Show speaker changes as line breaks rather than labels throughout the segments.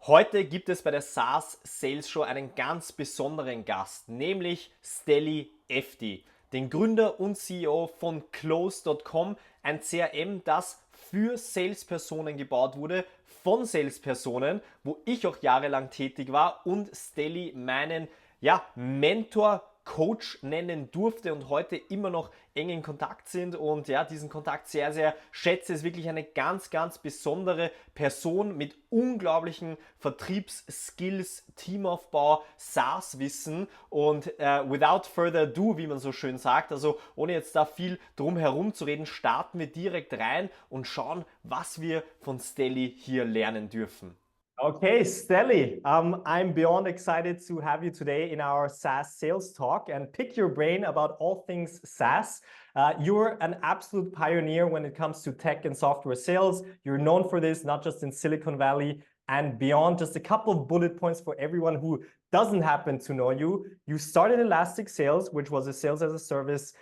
Heute gibt es bei der SaaS Sales Show einen ganz besonderen Gast, nämlich Steli Efti, den Gründer und CEO von Close.com, ein CRM, das für Salespersonen gebaut wurde, von Salespersonen, wo ich auch jahrelang tätig war und Steli meinen Mentor, Coach nennen durfte und heute immer noch eng in Kontakt sind und diesen Kontakt sehr, sehr schätze. Ist wirklich eine ganz, ganz besondere Person mit unglaublichen Vertriebsskills, Teamaufbau, SaaS-Wissen und without further ado, wie man so schön sagt, also ohne jetzt da viel drum herum zu reden, starten wir direkt rein und schauen, was wir von Steli hier lernen dürfen.
Okay, Steli, I'm beyond excited to have you today in our SaaS sales talk and pick your brain about all things SaaS. You're an absolute pioneer when it comes to tech and software sales. You're known for this, not just in Silicon Valley and beyond. Just a couple of bullet points for everyone who doesn't happen to know you. You started Elastic Sales, which was a sales as a service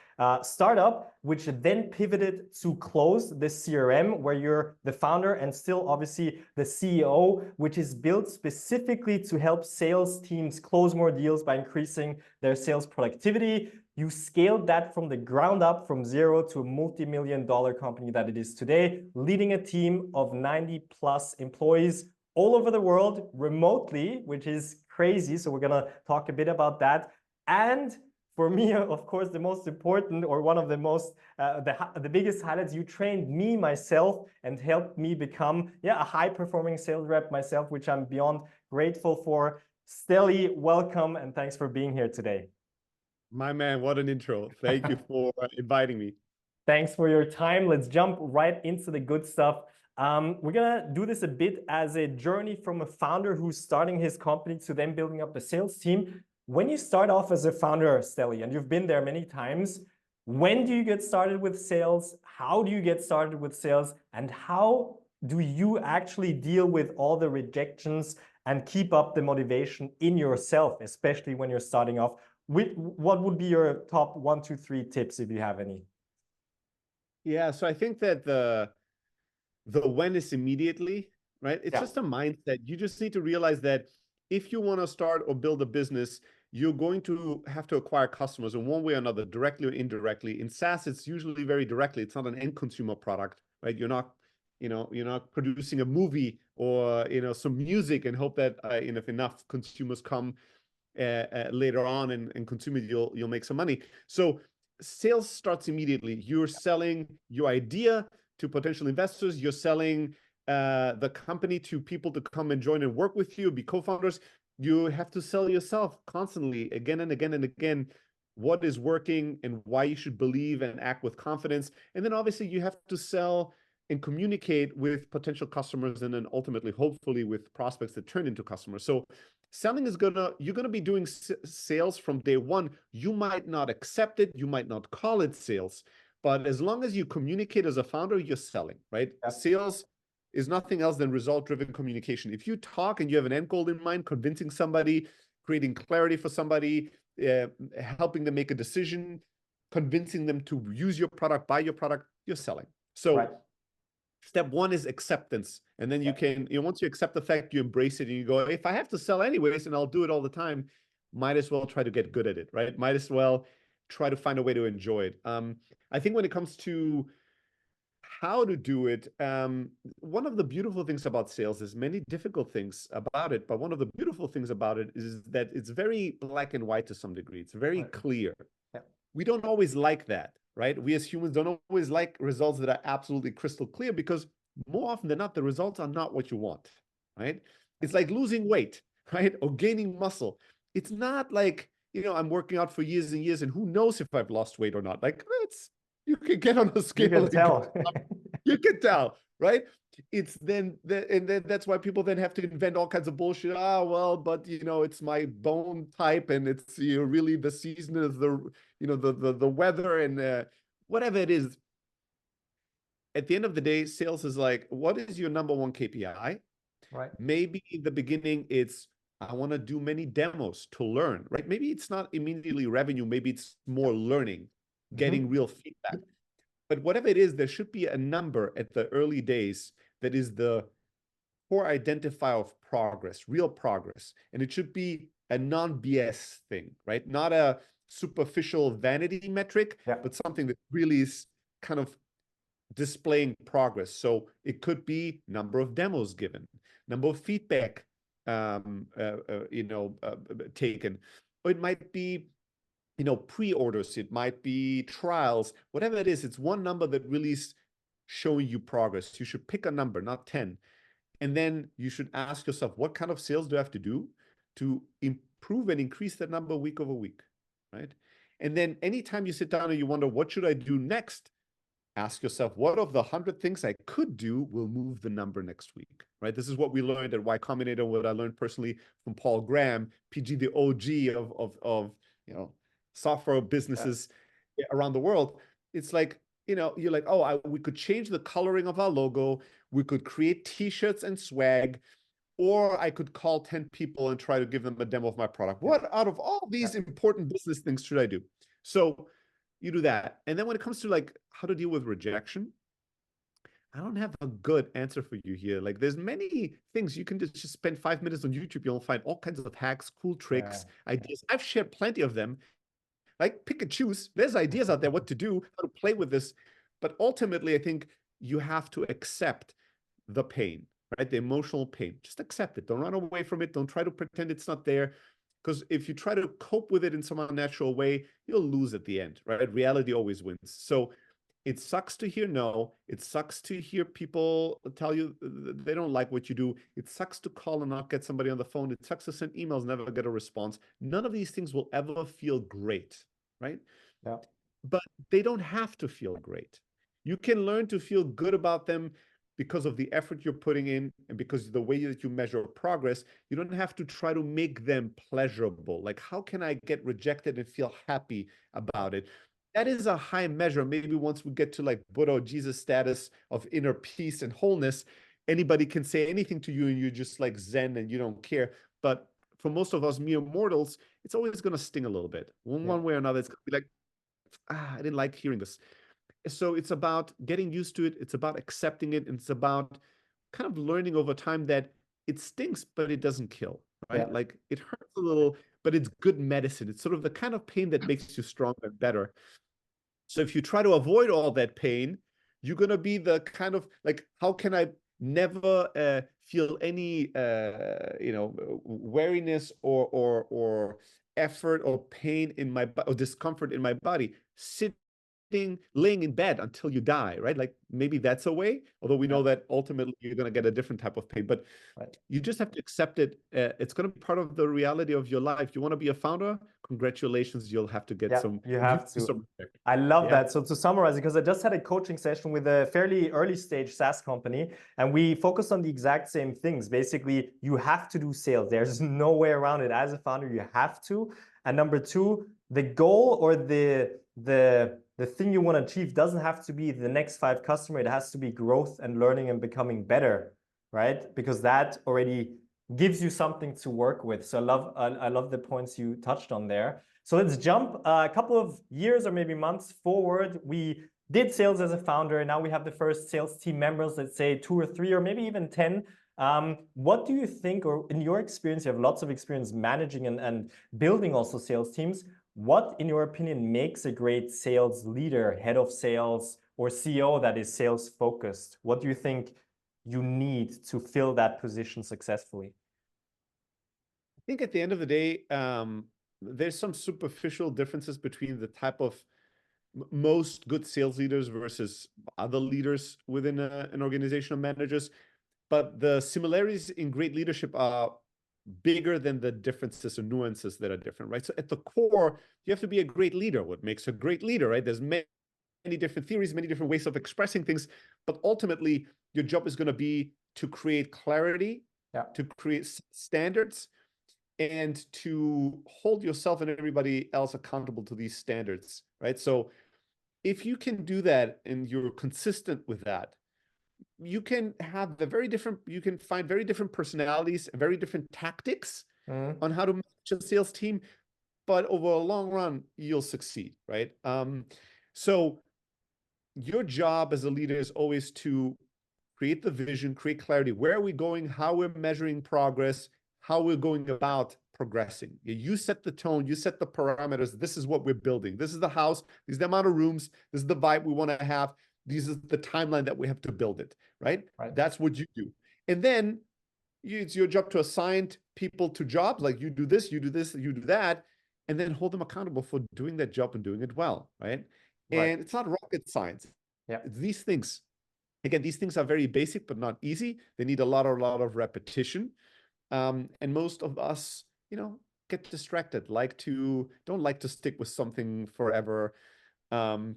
startup, which then pivoted to Close, the CRM, where you're the founder and still obviously the CEO, which is built specifically to help sales teams close more deals by increasing their sales productivity. You scaled that from the ground up, from zero to a multi-million-dollar company that it is today, leading a team of 90 plus employees all over the world remotely, which is crazy. So we're going to talk a bit about that. And for me, of course, the most important, or one of the most, the biggest highlights, you trained me myself and helped me become a high-performing sales rep myself, which I'm beyond grateful for. Steli, welcome, and thanks for being here today.
My man, what an intro. Thank you for inviting me.
Thanks for your time. Let's jump right into the good stuff. We're going to do this a bit as a journey from a founder who's starting his company to then building up a sales team. When you start off as a founder, Steli, and you've been there many times, when do you get started with sales? How do you get started with sales? And how do you actually deal with all the rejections and keep up the motivation in yourself, especially when you're starting off? What would be your top 1, 2, 3 tips if you have any?
Yeah, so I think that the when is immediately, right? It's just a mindset. You just need to realize that if you want to start or build a business, you're going to have to acquire customers in one way or another, directly or indirectly. In SaaS, it's usually very directly. It's not an end consumer product, right? You're not producing a movie or some music and hope that if enough consumers come later on and consume it, you'll make some money. So sales starts immediately. You're selling your idea to potential investors. You're selling the company to people to come and join and work with you, be co-founders. You have to sell yourself constantly, again and again and again, what is working and why you should believe and act with confidence. And then obviously you have to sell and communicate with potential customers and then ultimately, hopefully, with prospects that turn into customers. So selling is you're gonna be doing sales from day one. You might not accept it, you might not call it sales, but as long as you communicate as a founder, you're selling, right? Sales is nothing else than result-driven communication. If you talk and you have an end goal in mind, convincing somebody, creating clarity for somebody, helping them make a decision, convincing them to use your product, buy your product, you're selling. So step one is acceptance. And then you can, once you accept the fact, you embrace it and you go, if I have to sell anyways, and I'll do it all the time, might as well try to get good at it, right? Might as well try to find a way to enjoy it. I think when it comes to how to do it, one of the beautiful things about sales is many difficult things about it, but one of the beautiful things about it is that it's very black and white to some degree. It's very clear. We don't always like that, right? We as humans don't always like results that are absolutely crystal clear because more often than not, the results are not what you want, right? It's like losing weight, right? Or gaining muscle. It's not like, I'm working out for years and years and who knows if I've lost weight or not. Like, you can get on a scale.
You can tell.
You can tell, right? It's and then that's why people then have to invent all kinds of bullshit. But it's my bone type and it's really the season is the weather and whatever it is. At the end of the day, sales is like, what is your number one KPI?
Right.
Maybe in the beginning, it's I want to do many demos to learn, right? Maybe it's not immediately revenue. Maybe it's more learning, getting real feedback. But whatever it is, there should be a number at the early days that is the core identifier of progress, real progress. And it should be a non-BS thing, right? Not a superficial vanity metric, but something that really is kind of displaying progress. So it could be number of demos given, number of feedback taken, or it might be pre-orders, it might be trials, whatever it is. It's one number that really is showing you progress. You should pick a number, not 10. And then you should ask yourself, what kind of sales do I have to do to improve and increase that number week over week, right? And then anytime you sit down and you wonder, what should I do next? Ask yourself, what of the 100 things I could do will move the number next week, right? This is what we learned at Y Combinator, what I learned personally from Paul Graham, PG, the OG of software businesses around the world. It's like, you're like, oh, we could change the coloring of our logo. We could create T-shirts and swag, or I could call 10 people and try to give them a demo of my product. What out of all these important business things should I do? So you do that. And then when it comes to like how to deal with rejection, I don't have a good answer for you here. Like there's many things you can just spend 5 minutes on YouTube. You'll find all kinds of hacks, cool tricks, ideas. I've shared plenty of them. Like pick and choose. There's ideas out there what to do, how to play with this. But ultimately, I think you have to accept the pain, right? The emotional pain. Just accept it. Don't run away from it. Don't try to pretend it's not there. Because if you try to cope with it in some unnatural way, you'll lose at the end, right? Reality always wins. So it sucks to hear no. It sucks to hear people tell you they don't like what you do. It sucks to call and not get somebody on the phone. It sucks to send emails, never get a response. None of these things will ever feel great, right?
Yeah.
But they don't have to feel great. You can learn to feel good about them because of the effort you're putting in and because of the way that you measure progress. You don't have to try to make them pleasurable. Like, how can I get rejected and feel happy about it? That is a high measure. Maybe once we get to like Buddha or Jesus status of inner peace and wholeness, anybody can say anything to you and you're just like Zen and you don't care. But for most of us mere mortals, it's always going to sting a little bit. One way or another, it's going to be like, I didn't like hearing this. So it's about getting used to it. It's about accepting it. And it's about kind of learning over time that it stings, but it doesn't kill, right? Like it hurts a little, but it's good medicine. It's sort of the kind of pain that makes you stronger and better. So if you try to avoid all that pain, you're going to be the kind of like, how can I never feel any, weariness or effort or pain in my or discomfort in my body? Laying in bed until you die, right? Like maybe that's a way, although we know that ultimately you're going to get a different type of pain, but you just have to accept it. It's going to be part of the reality of your life. You want to be a founder? Congratulations. You'll have to get some.
You have to.
Some
I love that. So to summarize, because I just had a coaching session with a fairly early stage SaaS company, and we focused on the exact same things. Basically, you have to do sales. There's no way around it. As a founder, you have to. And number two, the goal or the thing you want to achieve doesn't have to be the next 5 customers. It has to be growth and learning and becoming better, right? Because that already gives you something to work with. So I love the points you touched on there. So let's jump a couple of years or maybe months forward. We did sales as a founder, and now we have the first sales team members, let's say 2 or 3 or maybe even 10. What do you think, or in your experience, you have lots of experience managing and building also sales teams. What, in your opinion, makes a great sales leader, head of sales, or CEO that is sales focused? What do you think you need to fill that position successfully?
I think at the end of the day, there's some superficial differences between the type of most good sales leaders versus other leaders within an organization of managers. But the similarities in great leadership are bigger than the differences or nuances that are different, right? So at the core, you have to be a great leader. What makes a great leader, right? There's many different theories, many different ways of expressing things, but ultimately your job is going to be to create clarity, to create standards, and to hold yourself and everybody else accountable to these standards, right? So if you can do that and you're consistent with that, you can have you can find very different personalities and very different tactics on how to manage a sales team, but over a long run, you'll succeed, right? So your job as a leader is always to create the vision, create clarity. Where are we going? How we're measuring progress, how we're going about progressing. You set the tone, you set the parameters. This is what we're building. This is the house. This is the amount of rooms. This is the vibe we want to have. This is the timeline that we have to build it, right? That's what you do. And then it's your job to assign people to jobs, like you do this, you do this, you do that, and then hold them accountable for doing that job and doing it well, right? And it's not rocket science.
Yeah.
It's these things. Again, these things are very basic, but not easy. They need a lot of repetition. And most of us, get distracted, don't like to stick with something forever. And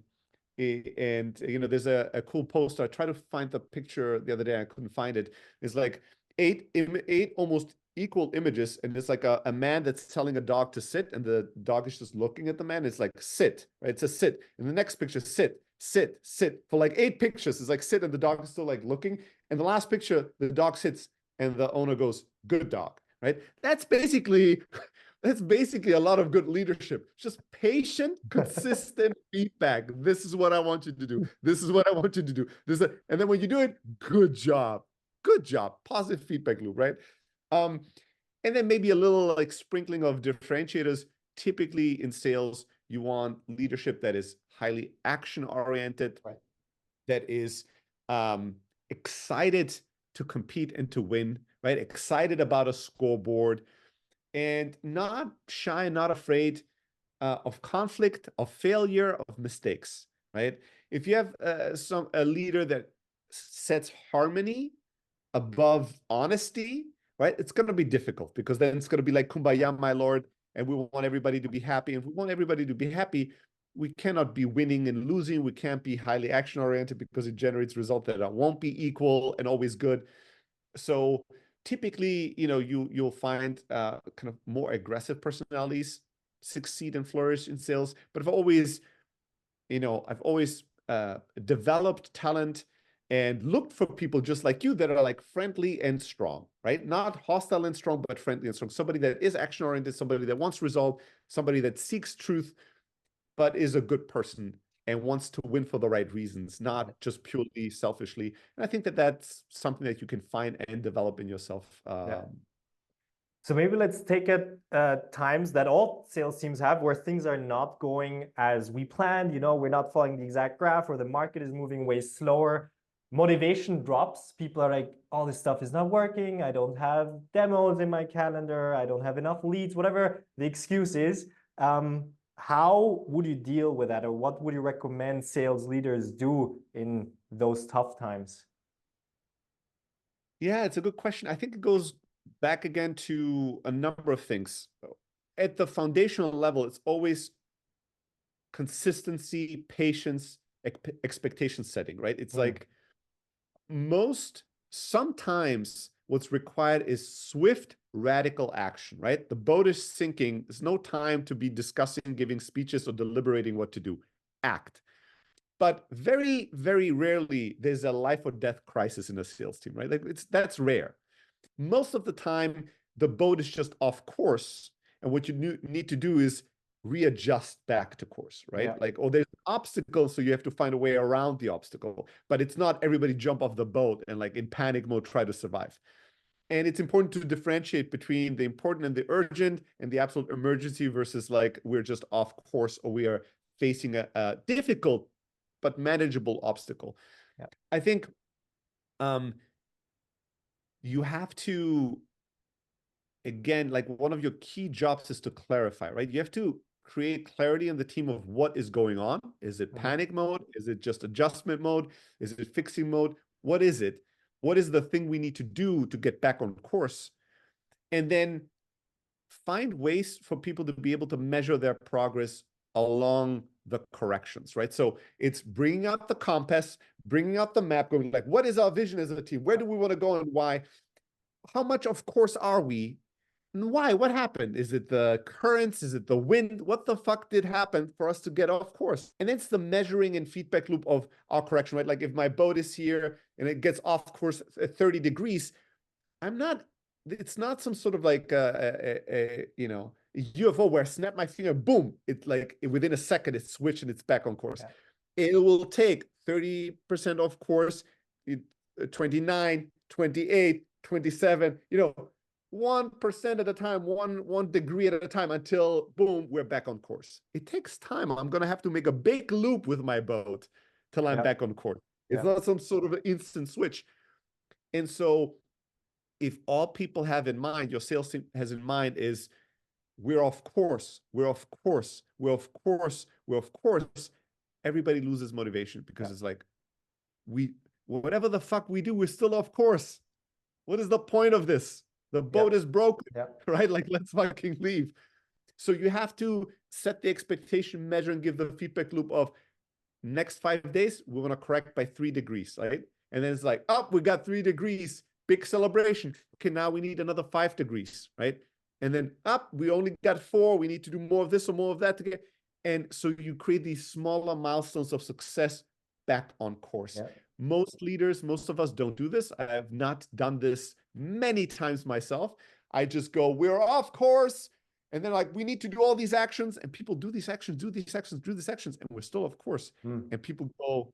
there's a cool poster. I tried to find the picture the other day. I couldn't find it. It's like eight almost equal images, and it's like a man that's telling a dog to sit, and the dog is just looking at the man. It's like sit, right? It's a sit. And the next picture, sit, sit, sit. For like 8 pictures, it's like sit, and the dog is still like looking. And the last picture, the dog sits, and the owner goes, good dog, right? That's basically a lot of good leadership. Just patient, consistent feedback. This is what I want you to do. This is what I want you to do. And then when you do it, good job. Good job. Positive feedback loop, right? And then maybe a little like sprinkling of differentiators. Typically in sales, you want leadership that is highly action-oriented, that is excited to compete and to win, right? Excited about a scoreboard, and not shy, not afraid of conflict, of failure, of mistakes, right? If you have a leader that sets harmony above honesty, right? It's going to be difficult, because then it's going to be like, kumbaya, my lord, and we want everybody to be happy. And if we want everybody to be happy, we cannot be winning and losing. We can't be highly action-oriented, because it generates results that won't be equal and always good. So typically, you'll find kind of more aggressive personalities succeed and flourish in sales. But I've always developed talent and looked for people just like you that are like friendly and strong, right? Not hostile and strong, but friendly and strong. Somebody that is action-oriented, somebody that wants result, somebody that seeks truth, but is a good person and wants to win for the right reasons, not just purely selfishly. And I think that that's something that you can find and develop in yourself.
So maybe let's take it times that all sales teams have where things are not going as we planned. We're not following the exact graph, or the market is moving way slower. Motivation drops. People are like, all this stuff is not working. I don't have demos in my calendar. I don't have enough leads, whatever the excuse is. How would you deal with that? Or what would you recommend sales leaders do in those tough times?
Yeah, it's a good question. I think it goes back again to a number of things. At the foundational level, it's always consistency, patience, expectation setting, right? It's like sometimes what's required is swift, radical action, right? The boat is sinking. There's no time to be discussing, giving speeches, or deliberating what to do. Act. But very, very rarely there's a life or death crisis in a sales team, right? Like that's rare. Most of the time, the boat is just off course, and what you need to do is readjust back to course, right?
Yeah.
Like, there's an obstacle, so you have to find a way around the obstacle. But it's not everybody jump off the boat and like in panic mode try to survive. And it's important to differentiate between the important and the urgent, and the absolute emergency versus like we're just off course, or we are facing a difficult but manageable obstacle.
Yeah.
I think you have to, again, like one of your key jobs is to clarify, right? You have to create clarity in the team of what is going on. Is it panic mode? Is it just adjustment mode? Is it fixing mode? What is it? What is the thing we need to do to get back on course? And then find ways for people to be able to measure their progress along the corrections, right? So it's bringing out the compass, bringing out the map, going like, what is our vision as a team? Where do we want to go and why? How much of course are we? And why? What happened? Is it the currents? Is it the wind? What the fuck did happen for us to get off course? And it's the measuring and feedback loop of our correction, right? Like if my boat is here and it gets off course at 30 degrees, it's not some sort of like UFO where I snap my finger, boom, it's like within a second it's switched and it's back on course. Yeah. It will take 30% off course, 29, 28, 27, 1% at a time, one degree at a time, until boom, we're back on course. It takes time. I'm going to have to make a big loop with my boat till I'm back on course. It's not some sort of an instant switch. And so if all people have in mind, your sales team has in mind, is we're off course, we're off course, we're off course, we're off course, everybody loses motivation, because it's like, whatever the fuck we do, we're still off course. What is the point of this? The boat is broken, right? Like, let's fucking leave. So you have to set the expectation, measure, and give the feedback loop of next 5 days, we're going to correct by 3 degrees, right? And then it's like, oh, we got 3 degrees, big celebration. Okay, now we need another 5 degrees, right? And then we only got 4. We need to do more of this or more of that to get. And so you create these smaller milestones of success back on course. Most leaders, most of us don't do this. I have not done this many times myself. I just go, we're off course. And then like, we need to do all these actions, and people do these actions, do these actions, do these actions, and we're still off course. And people go,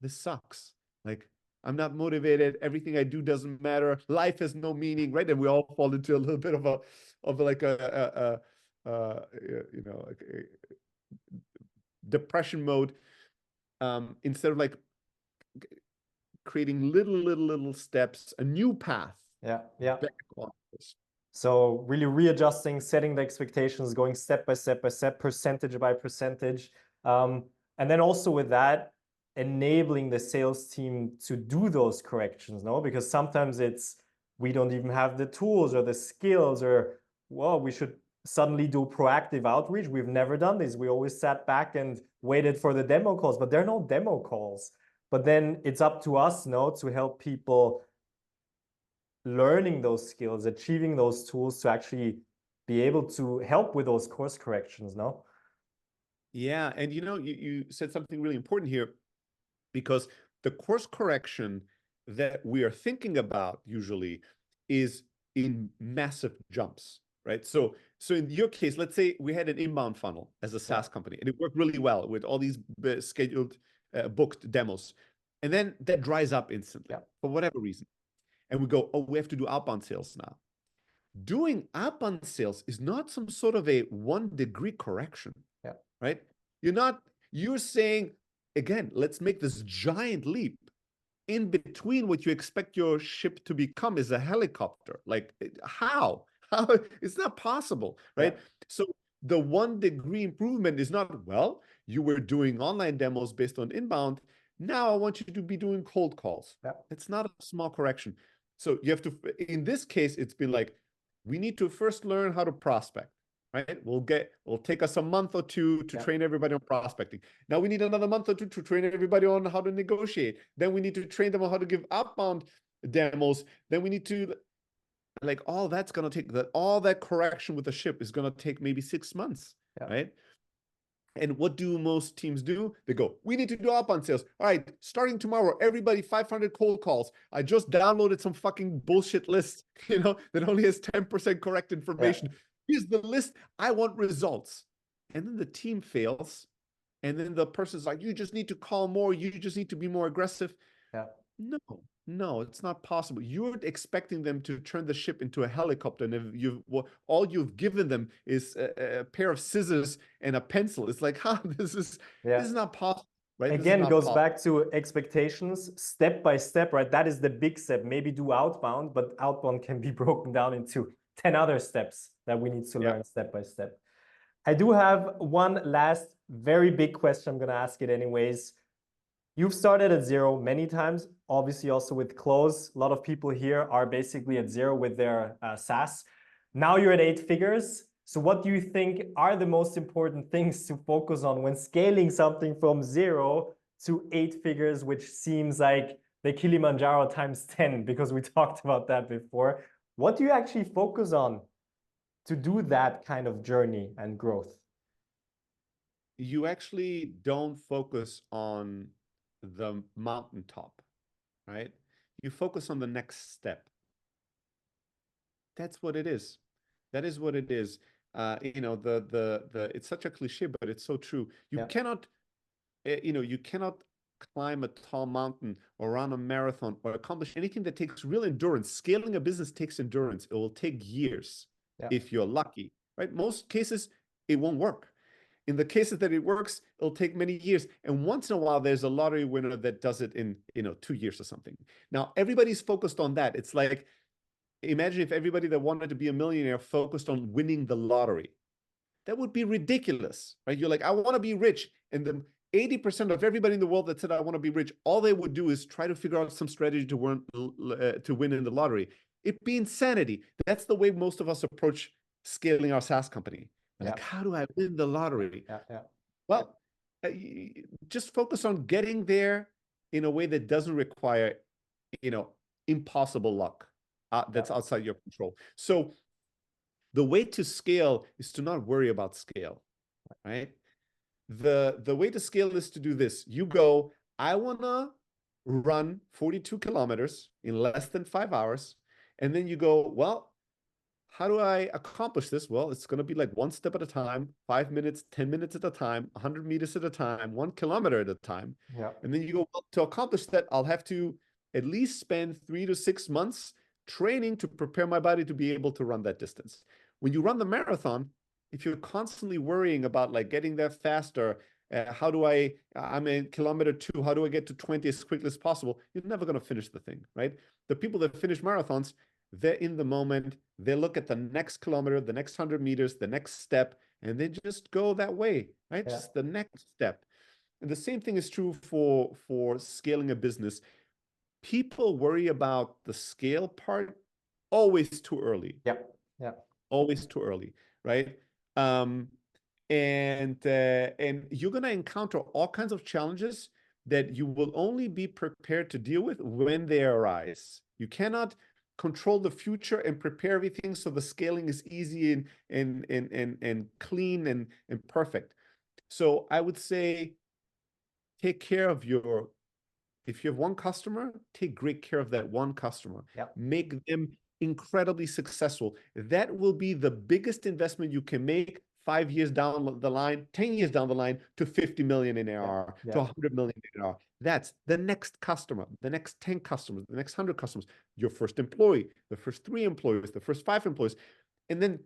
this sucks. Like, I'm not motivated. Everything I do doesn't matter. Life has no meaning, right? And we all fall into a little bit of a depression mode, instead of like creating little steps, a new path. Back on course.
So really readjusting, setting the expectations, going step by step by step, percentage by percentage. And then also with that, enabling the sales team to do those corrections, no? Because sometimes we don't even have the tools or the skills, or, well, we should suddenly do proactive outreach. We've never done this. We always sat back and waited for the demo calls, but there are no demo calls. But then it's up to us, no, to help people learning those skills, achieving those tools to actually be able to help with those course corrections, no?
Yeah, and you said something really important here, because the course correction that we are thinking about usually is in massive jumps, right? So in your case, let's say we had an inbound funnel as a SaaS company, and it worked really well with all these scheduled, booked demos. And then that dries up instantly for whatever reason. And we go, oh, we have to do outbound sales now. Doing outbound sales is not some sort of a 1 degree correction, right? You're saying, again, let's make this giant leap. In between, what you expect your ship to become is a helicopter. Like, how? It's not possible, right? So the 1 degree improvement is not, well, you were doing online demos based on inbound. Now I want you to be doing cold calls. It's not a small correction. So you have to, in this case, it's been like, we need to first learn how to prospect, right? We'll take us a month or 2 to train everybody on prospecting. Now we need another month or 2 to train everybody on how to negotiate. Then we need to train them on how to give outbound demos. Then we need to, like, all that's going to take, all that correction with the ship is going to take maybe 6 months, right? And what do most teams do? They go, we need to do outbound sales. All right, starting tomorrow, everybody 500 cold calls. I just downloaded some fucking bullshit list, that only has 10% correct information. Here's the list. I want results. And then the team fails. And then the person's like, you just need to call more. You just need to be more aggressive. No, it's not possible. You're expecting them to turn the ship into a helicopter, and if all you've given them is a pair of scissors and a pencil. It's like, this is not possible, right?
Again, it goes back to expectations, step by step, right? That is the big step. Maybe do outbound, but outbound can be broken down into 10 other steps that we need to learn step by step. I do have one last very big question. I'm going to ask it anyways. You've started at 0 many times, obviously also with Close. A lot of people here are basically at 0 with their SaaS. Now you're at 8 figures. So what do you think are the most important things to focus on when scaling something from 0 to 8 figures, which seems like the Kilimanjaro times 10, because we talked about that before. What do you actually focus on to do that kind of journey and growth?
You actually don't focus on the mountaintop, right? You focus on the next step. That's what it is. That is what it is. It's such a cliche, but it's so true. You cannot climb a tall mountain or run a marathon or accomplish anything that takes real endurance. Scaling a business takes endurance. It will take years if you're lucky, right? Most cases, it won't work. In the cases that it works, it'll take many years. And once in a while, there's a lottery winner that does it in, 2 years or something. Now, everybody's focused on that. It's like, imagine if everybody that wanted to be a millionaire focused on winning the lottery. That would be ridiculous, right? You're like, I want to be rich. And the 80% of everybody in the world that said, I want to be rich, all they would do is try to figure out some strategy to win in the lottery. It'd be insanity. That's the way most of us approach scaling our SaaS company. Like, how do I win the lottery? Well, just focus on getting there in a way that doesn't require, impossible luck that's outside your control. So the way to scale is to not worry about scale, right? The way to scale is to do this. You go, I want to run 42 kilometers in less than 5 hours. And then you go, well, how do I accomplish this? Well, it's going to be like one step at a time, 5 minutes, 10 minutes at a time, 100 meters at a time, 1 kilometer at a time. And then you go, well, to accomplish that, I'll have to at least spend 3 to 6 months training to prepare my body to be able to run that distance. When you run the marathon, if you're constantly worrying about like getting there faster, I'm in kilometer 2, how do I get to 20 as quickly as possible? You're never going to finish the thing, right? The people that finish marathons, they're in the moment. They look at the next kilometer, the next 100 meters, the next step, and they just go that way, right? Just the next step. And the same thing is true for scaling a business. People worry about the scale part always too early. Always too early, right? And you're going to encounter all kinds of challenges that you will only be prepared to deal with when they arise. You cannot control the future and prepare everything so the scaling is easy and clean and perfect. So I would say take care of if you have one customer, take great care of that one customer. Make them incredibly successful. That will be the biggest investment you can make 5 years down the line, 10 years down the line to 50 million in ARR, to 100 million in ARR. That's the next customer, the next 10 customers, the next 100 customers, your first employee, the first 3 employees, the first 5 employees. And then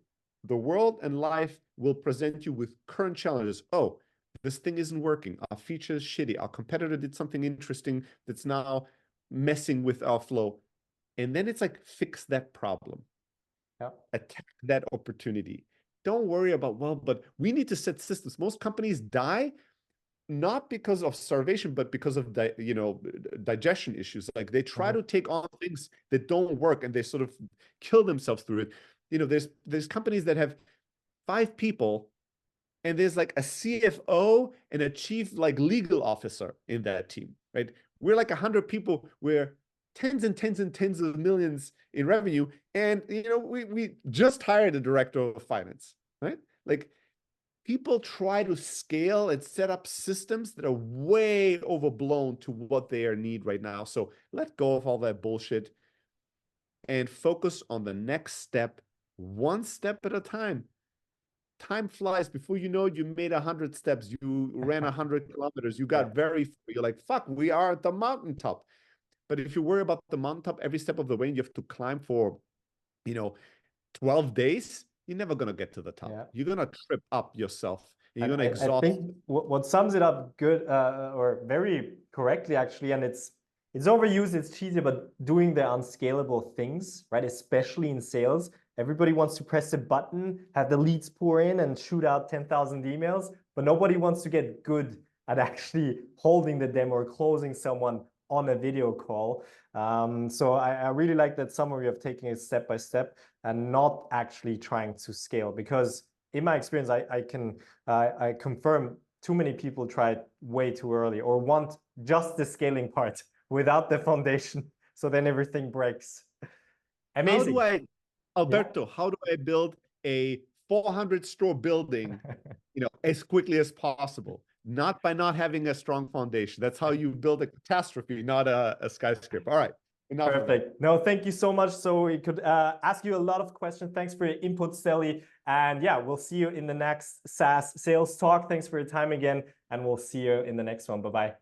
the world and life will present you with current challenges. Oh, this thing isn't working. Our feature is shitty. Our competitor did something interesting that's now messing with our flow. And then it's like, fix that problem. Attack that opportunity. Don't worry about, well, but we need to set systems. Most companies die not because of starvation, but because of digestion issues. Like they try to take on things that don't work and they sort of kill themselves through it. There's companies that have 5 people and there's like a CFO and a chief like legal officer in that team, right? We're like 100 people. We're tens and tens and tens of millions in revenue. And, we just hired a director of finance, right? Like people try to scale and set up systems that are way overblown to what they need right now. So let go of all that bullshit and focus on the next step, one step at a time. Time flies. Before you know it, you made 100 steps. You ran 100 kilometers. You got you're like, fuck, we are at the mountaintop. But if you worry about the mountaintop every step of the way and you have to climb for, 12 days, you're never going to get to the top. You're going to trip up yourself. You're going to exhaust.
I think what sums it up good or very correctly, actually, and it's overused, it's cheesy, but doing the unscalable things, right? Especially in sales. Everybody wants to press a button, have the leads pour in and shoot out 10,000 emails, but nobody wants to get good at actually holding the demo or closing someone on a video call. So I really like that summary of taking it step by step and not actually trying to scale, because in my experience, I confirm too many people try it way too early or want just the scaling part without the foundation. So then everything breaks. Amazing.
Alberto, how do I build a 400-store building, as quickly as possible? Not by not having a strong foundation. That's how you build a catastrophe, not a skyscraper. All right.
Perfect. No, thank you so much. So we could ask you a lot of questions. Thanks for your input, Steli. And yeah, we'll see you in the next SaaS Sales Talk. Thanks for your time again. And we'll see you in the next one. Bye-bye.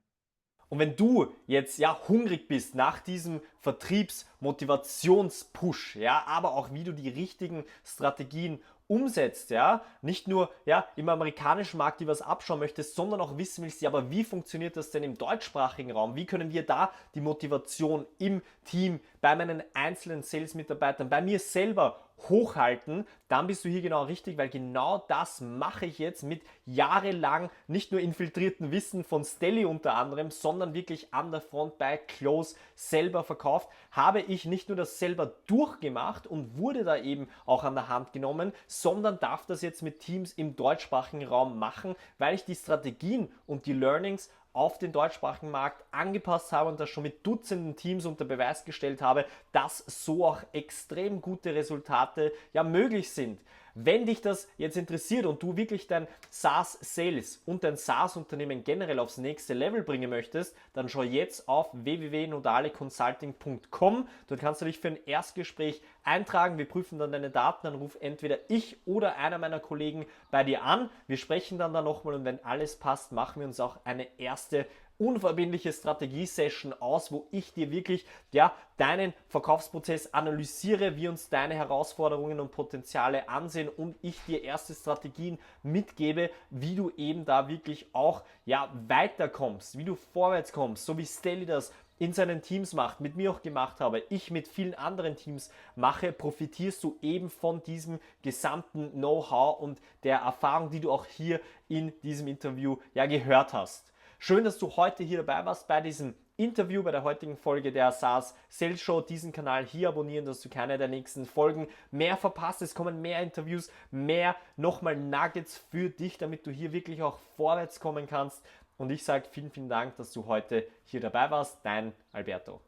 Und wenn du jetzt ja hungrig bist nach diesem Vertriebsmotivationspush, ja, aber auch wie du die richtigen Strategien umsetzt, ja, nicht nur ja, im amerikanischen Markt, die was abschauen möchtest, sondern auch wissen willst, ja, aber wie funktioniert das denn im deutschsprachigen Raum? Wie können wir da die Motivation im Team, bei meinen einzelnen Sales-Mitarbeitern, bei mir selber hochhalten, dann bist du hier genau richtig, weil genau das mache ich jetzt mit jahrelang nicht nur infiltrierten Wissen von Steli unter anderem, sondern wirklich an der Front bei Close selber verkauft, habe ich nicht nur das selber durchgemacht und wurde da eben auch an der Hand genommen, sondern darf das jetzt mit Teams im deutschsprachigen Raum machen, weil ich die Strategien und die Learnings auf den deutschsprachigen Markt angepasst habe und das schon mit Dutzenden Teams unter Beweis gestellt habe, dass so auch extrem gute Resultate ja möglich sind. Wenn dich das jetzt interessiert und du wirklich dein SaaS-Sales und dein SaaS-Unternehmen generell aufs nächste Level bringen möchtest, dann schau jetzt auf www.nodaleconsulting.com. Dort kannst du dich für ein Erstgespräch eintragen. Wir prüfen dann deine Daten, dann ruft entweder ich oder einer meiner Kollegen bei dir an. Wir sprechen dann da nochmal und wenn alles passt, machen wir uns auch eine erste unverbindliche Strategie-Session aus, wo ich dir wirklich ja, deinen Verkaufsprozess analysiere, wir uns deine Herausforderungen und Potenziale ansehen und ich dir erste Strategien mitgebe, wie du eben da wirklich auch ja, weiterkommst, wie du vorwärts kommst, so wie Steli das in seinen Teams macht, mit mir auch gemacht habe, ich mit vielen anderen Teams mache, profitierst du eben von diesem gesamten Know-how und der Erfahrung, die du auch hier in diesem Interview ja gehört hast. Schön, dass du heute hier dabei warst bei diesem Interview, bei der heutigen Folge der SaaS Sales Show. Diesen Kanal hier abonnieren, dass du keine der nächsten Folgen mehr verpasst. Es kommen mehr Interviews, mehr nochmal Nuggets für dich, damit du hier wirklich auch vorwärts kommen kannst. Und ich sage vielen, vielen Dank, dass du heute hier dabei warst. Dein Alberto.